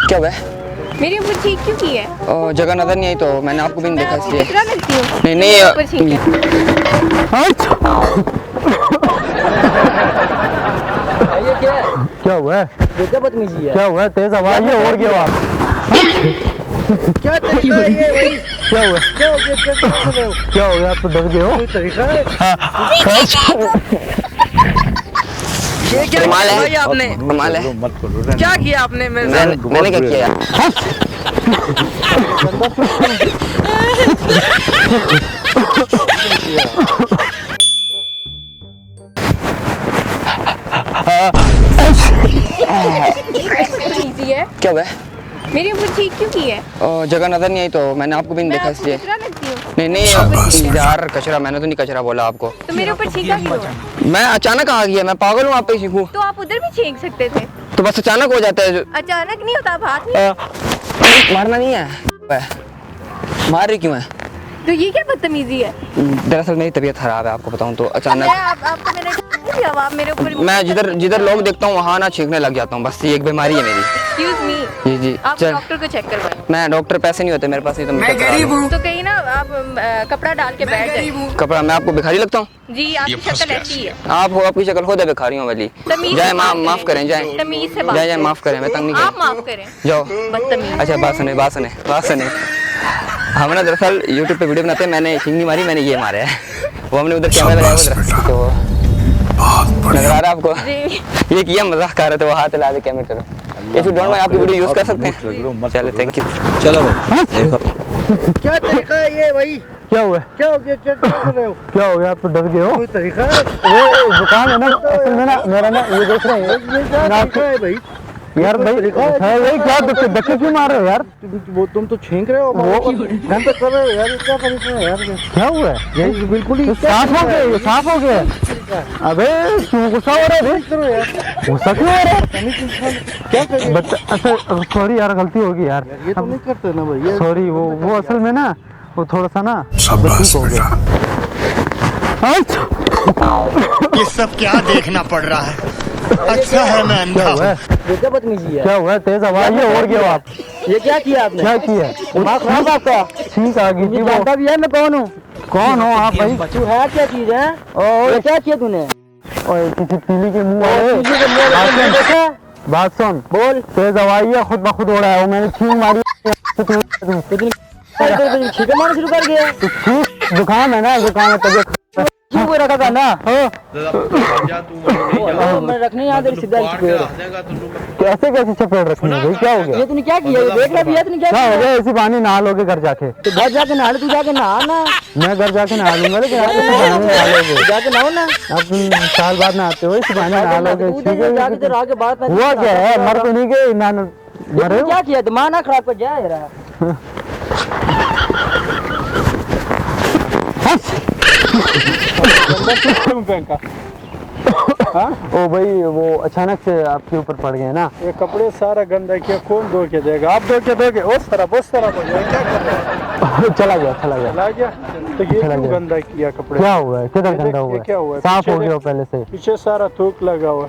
क्या हुआ? मेरी ऊपर छींक क्यों की है? जगह नजर नहीं आई तो मैंने आपको भी नहीं देखा इसलिए। कितना लगती हूँ? नहीं नहीं ऊपर छींक है। ये क्या है? क्या हुआ है? ये क्या बदतमीजी है? क्या हुआ है? तेज आवाज है और क्या हुआ? क्या तरीका है ये भाई? क्या हुआ? क्या हो गया? क्या कर रहे हो? क्या हो गया? आप तो डर गए हो। कोई तरीका है? ये क्या कमाल किया है। भाई आपने? कमाल है। क्या किया आपने मेरे साथ? मैंने क्या किया यार? बदतमीजी है। क्या हुआ? मेरी ऊपर छींक क्यों की है? जगह नजर नहीं आई तो मैंने आपको भी नहीं मैं देखा आपको इसलिए। कितना लगती हूँ? नहीं नहीं यार कचरा, मैंने तो नहीं कचरा बोला आपको। तो मेरे ऊपर छींका क्यों है? मैं अचानक आ गया, मैं पागल हूँ आप पे सीखूं। तो आप उधर भी छींक सकते थे। तो बस अचानक हो जाता है। अचानक नहीं होता, आप हाथ नहीं। मारना नहीं है। मार रही क्यों है? तो ये क्या बदतमीजी है? दरअसल मेरी तबीयत खराब है, आपको बताऊं तो अचानक आपको मैंने किया, आप मेरे ऊपर। मैं जिधर लोग देखता हूँ वहाँ ना छींकने लग जाता हूँ। बस ये एक बीमारी है मेरी। एक्सक्यूज मी, जी जी आप चल। डॉक्टर को चेक करवाएं। मैं डॉक्टर, पैसे नहीं होते मेरे पास, नहीं तो मैं गरीब हूँ। तो कहीं ना आप कपड़ा डाल के बैठ जाइए। कपड़ा, मैं आपको भिखारी लगता हूँ? जी आपकी शक्ल ऐसी है। आपकी शक्ल खुद है भिखारियों वाली। तमीज जाए से बात माफ करें, जाए तमीज से बात जाए करें। माफ करें, मैं तंग नहीं आप कर। माफ करें। जाओ। बदतमीज। अच्छा बात सुने। हमने दरअसल यूट्यूब पे वीडियो बनाते हैं, मैंने हिंदी मारी, मैंने ये मारा है। वो हमने उधर कैमरा लगाया उधर, तो नजर आ रहा है आपको? जी ये किया, मजाक कर रहे थे, वो हाथ हिला दे कैमरे तरफ। इफ यू डोंट माइंड आपकी वीडियो यूज कर सकते हैं? चलो थैंक यू। चलो भाई देखो क्या तरीका है ये भाई? क्या हुआ है? क्या हो गया? क्या कर रहे हो? क्या हो गया? आप तो डर गए हो। कोई तरीका है? वो जुकाम है ना, असल में ना मेरा ना ये देख रहे हैं ये क्या तरीका है भाई? यार भाई है भाई, क्या धक्के क्यों मार रहे हो यार? तुम तो छींक रहे हो, वो गंद कर रहे हो यार। ये क्या तरीका है यार? क्या हुआ है? ये बिल्कुल ही साफ हो गया, ये साफ हो गया। अबे क्यों गुस्सा हो रहा है? गुस्सा क्यों हो रहा है? क्या कर रहे हो? अच्छा सॉरी यार, गलती होगी यार। ये तो नहीं करते ना भाई। ये सॉरी, वो असल में ना वो थोड़ा सा ना ठीक हो गया। ये सब क्या देखना पड़ रहा है? अच्छा है मैं अंधा क्या हुआ है? ये क्या बदतमीजी है? क्या हुआ है? तेज आवाज है और क्या हुआ? आप ये क्या किया आपने? क्या किया? दिमाग खराब है आपका? ठीक आ गई थी मुझे वो। जानता भी है मैं कौन हूँ? कौन हो आप भाई? तू है क्या चीज है? ये क्या किया तूने? ओए किसी पीली के मुंह वाले। तुझे तो मेरे बात को सुन। देखा? बात सुन, बोल। तेज आवाज है, खुद ब खुद हो रहा है। वो मैंने छींक मारी। छींके मारना शुरू कर गया। जुकाम है ना, जुकाम है, तबीयत क्यों कोई रखा था ना? मैंने रखने यहाँ तेरी सीधा कैसे कैसे चपेट रखनी है भाई? क्या हो गया? ये तूने क्या किया? ये देख रहा भी है तूने क्या क्या हो किया? गया? इसी बहाने नहा लोगे घर जाके? तो घर जाके नहा ले, तू जाके नहा ना। मैं घर जाके नहा लूंगा, लेकिन आप इसी बहाने नहा लोगे। तू जाके नहाओ ना। आप साल बाद नहाते हो, इसी बहाने नहा लोगे। तू ठीक जाके तेरे है? आगे बात में हुआ क्या है? मर तो नहीं गए ना? मरे हो? क्या किया? दिमाग ना खराब कर जा यार। ओ भाई, वो अचानक से आपके ऊपर पड़ गए ना। ये कपड़े सारा गंदा किया, कौन धो के देगा? आप धो के दोगे? उस तरह हो गया। क्या कर रहे हो? चला गया। ला गया तो ये चला क्यों गया। गंदा किया कपड़े? क्या हुआ है? किधर ये गंदा देख, हुआ ये क्या हुआ है? है? साफ पीछे हो गया देख। हो पहले से। पीछे सारा थूक लगा हुआ।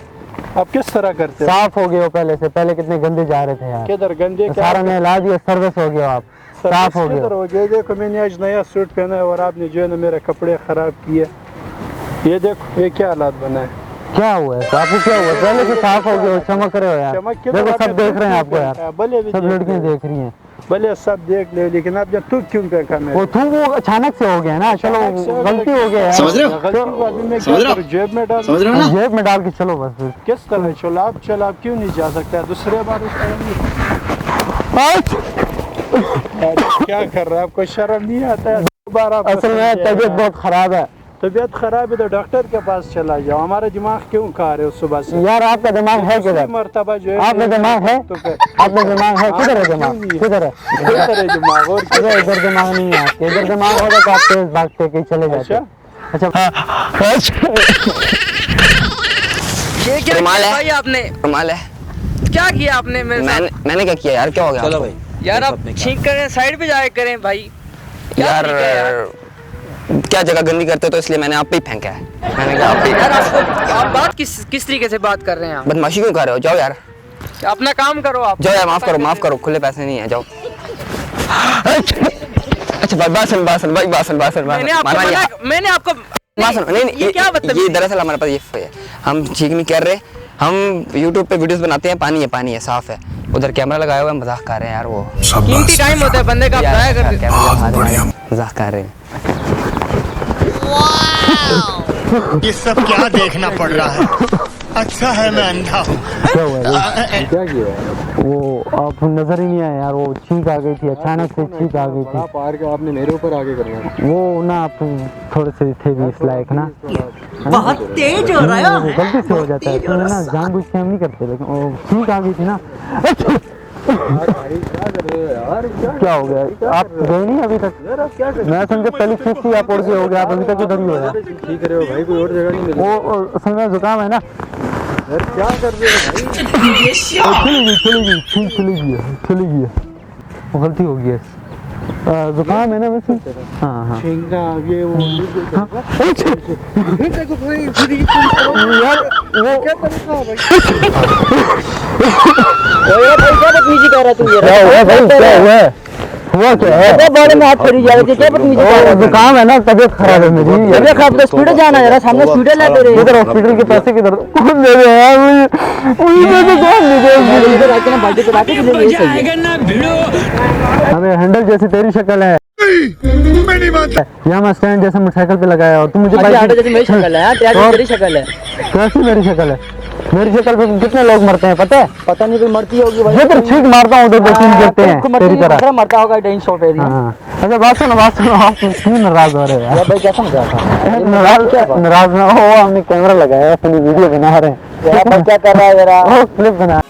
आप किस तरह करते हो? साफ हो गया हो पहले से। पहले कितने गंदे जा रहे थे यार। किधर गंदे? तो क्या सारा नहला दिया, सर्विस हो गया। आप साफ हो किधर गया। हो गया? देखो मैंने आज नया सूट पहना है और आपने जो है ना मेरे कपड़े खराब किए। ये देखो ये क्या हालात बना है। क्या हुआ है? तो आपको क्या हुआ? पहले से साफ हो गया, चमक रहे हो यार। चमक क्यों? देखो आपने सब देख तू रहे हैं क्यों आपको यार, फेंका? भले भी सब देख लड़कियां रहे हैं। देख रही हैं। भले सब देख ले, लेकिन अब जब तू क्यों फेंका मेरे? वो वो अचानक से हो गया ना। चलो गलती हो गया यार। समझ रहे हो? गलती को अभी मैं क्या करूं? जेब में डाल। समझ रहे हो ना? जेब में डाल के चलो बस फिर। किस तरह चलो? आप क्यों नहीं जा सकते? दूसरे बार उस तरह नहीं। क्या कर रहा है? आपको शर्म नहीं आता है? दोबारा आप असल में तबीयत बहुत खराब है तबीयत खराब है तो डॉक्टर के पास चला जाओ। हमारा दिमाग क्यों खा रहे हो सुबह से? यार। आपका दिमाग है किधर? मरतबा जो है आपका दिमाग है? तो फिर आपका दिमाग है किधर? है दिमाग किधर है? किधर है दिमाग? और क्या? इधर दिमाग नहीं है आपके। इधर दिमाग होगा तो आप तेज भागते कहीं चले जाते। अच्छा ये क्या कमाल किया है। भाई आपने? कमाल है। क्या किया आपने मेरे साथ? मैंने क्या किया यार? क्या हो गया? चलो आपको? भाई यार आप छींक करें, साइड पे जाए करें भाई। क्या यार तरीका है यार? क्या जगह गंदी करते हो तो इसलिए मैंने आप पे ही फेंका है। मैंने कहा आप यार पे आप बात किस तरीके से बात कर रहे हैं आप? बदमाशी क्यों कर रहे हो? जाओ यार, अपना काम करो आप। जाओ यार, माफ करो, खुले पैसे नहीं है, जाओ। अच्छा भाई बासन मैंने आपको नहीं, ये क्या ये दरअसल हमारे पास ये हम ठीक नहीं कर रहे, हम YouTube पे वीडियोस बनाते हैं, पानी है साफ है, उधर कैमरा लगाया हुआ है, मजाक कर रहे हैं यार, वो कीमती टाइम होता है बंदे का, यार, जाया कर। मजाक कर रहे हैं। ये सब क्या देखना पड़ रहा है? अच्छा है मैं अंधा हूँ। क्या हुआ है? क्या किया है? वो आप नजर ही नहीं आया यार, वो छींक आ गई थी, अचानक से छींक आ गई थी। आप आर के आपने मेरे ऊपर आगे करना है। वो ना आप थोड़े से थे भी इस लायक ना, बहुत तेज हो रहा है। वो गलती से हो जाता है, तो ना जानबूझ के हम नहीं करते, लेकिन वो छींक आ गई थी ना। क्या हो गया? आप गए नहीं अभी तक? मैं समझा पहली छींक थी, आप उड़ के हो गया, आप अभी तक उधर ही हो यार। ठीक रहे हो भाई, कोई और जगह नहीं मिली। वो समय जुकाम है ना, यार क्या कर रहे हो भाई? चली गई, वो गलती हो गई है। जुकाम है ना वैसे। हाँ छींका ये वो यार वो क्या तरीका है भाई? क्या हुआ क्या है? बारे में हाथ फेरी जा रही थी, क्या बदतमीजी कर रहा है? जुकाम है ना, तबीयत खराब है मेरी। तबीयत खराब तो हॉस्पिटल जाना है, सामने हॉस्पिटल है तेरे। इधर हॉस्पिटल के पैसे किधर? कौन दे रहा है मुझे? पैसे कौन दे रहा इधर आके ना बाल्टी पे लाके ले, ये सही है। अबे हैंडल जैसी तेरी शक्ल है, मैं नहीं मानता। यहाँ मैं स्टैंड जैसे मोटरसाइकिल पे लगाया और तू मुझे अच्छा, बाइक जैसे मेरी शक्ल है, यार तेरी शक्ल है। कैसी मेरी शक्ल है? मेरी शक्ल पे कितने लोग मरते हैं पता है? पता नहीं कोई मरती होगी भाई। जिधर छींक मारता हूँ उधर दो तीन गिरते हैं तेरी तरह। मरता होगा डेंग शॉट है। हाँ अच्छा बात सुनो आप क्यों नाराज हो रहे हो यार? भाई क्या समझा था? नाराज ना हो, हमने कैमरा लगाया है, अपनी वीडियो बना रहे हैं। क्या कर रहा है जरा? क्लिप बना